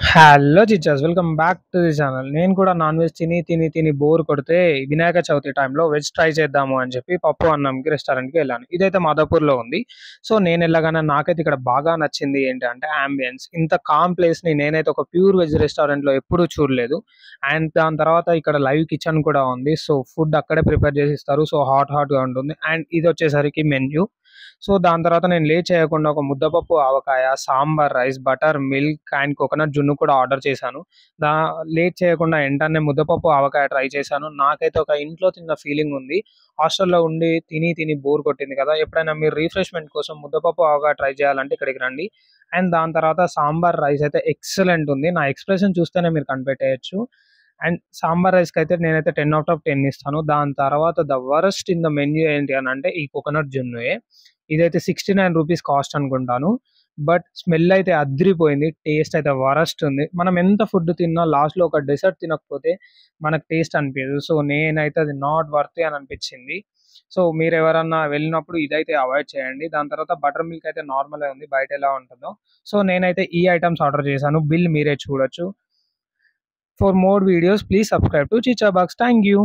Hello చిచ్చాస్ welcome back to the channel. నేను కూడా నాన్ వెజ్ తిని బోర్ కొడితే వినాయక చవితి టైంలో వెజ్ ట్రై చేద్దాము అని చెప్పి పప్పు అన్నంకి రెస్టారెంట్కి వెళ్ళాను. ఇదైతే మాదాపూర్లో ఉంది. సో నేను వెళ్ళగానే నాకైతే ఇక్కడ బాగా నచ్చింది ఏంటి అంటే అంబియన్స్. ఇంత కామ్ ప్లేస్ని నేనైతే ఒక ప్యూర్ వెజ్ రెస్టారెంట్లో ఎప్పుడూ చూడలేదు. అండ్ దాని తర్వాత ఇక్కడ లైవ్ కిచెన్ కూడా ఉంది. సో ఫుడ్ అక్కడే ప్రిపేర్ చేసి ఇస్తారు. సో హాట్గా ఉంటుంది. అండ్ ఇది వచ్చేసరికి మెన్యూ. సో దాని తర్వాత నేను లేట్ చేయకుండా ఒక ముద్దపప్పు, avakaya, sambar rice, buttermilk and coconut జున్ను కూడా ఆర్డర్ చేశాను. దా లేట్ చేయకుండా వెంటనే ముద్దపప్పు, ఆవకాయ ట్రై చేశాను. నాకైతే ఒక ఇంట్లో తిన్న ఫీలింగ్ ఉంది. హాస్టల్‌లో ఉండి తిని బోర్ కొట్టింది కదా! ఎప్పుడైనా మీరు రిఫ్రెష్‌మెంట్ కోసం ముద్దపప్పు, ఆవకాయ ట్రై చేయాలంటే ఇక్కడికి రండి. అండ్ దాని తర్వాత సాంబార్ రైస్ అయితే ఎక్సలెంట్ ఉంది. నా ఎక్స్‌ప్రెషన్ చూస్తేనే మీరు కనిపెట్టేయొచ్చు. అండ్ సాంబార్ రైస్‌కైతే నేనైతే 10/10 ఇస్తాను. దాని తర్వాత the worst in the menu ఏంటి అనంటే ఈ కోకోనట్ జున్నుయే. ఇదైతే ₹69 కాస్ట్ అనుకుంటాను. బట్ స్మెల్ అయితే అద్దిరిపోయింది. టేస్ట్ అయితే వరస్ట్ ఉంది. మనం ఎంత ఫుడ్ తిన్నా లాస్ట్‌లో ఒక డెజర్ట్ తినకపోతే మనకు టేస్ట్ అనిపియదు. సో, నేనైతే అది నాట్ వర్తీ అని అనిపించింది. సో, మీరెవరన్నా వెళ్ళినప్పుడు ఇదైతే అవాయిడ్ చేయండి. దాని తర్వాత బటర్ మిల్క్ అయితే నార్మలే ఉంది. బయట ఎలా ఉంటుందో. సో, నేనైతే ఈ ఐటెమ్స్ ఆర్డర్ చేశాను. బిల్ మీరే చూడొచ్చు. For more videos please subscribe to Chicha Box. Thank you.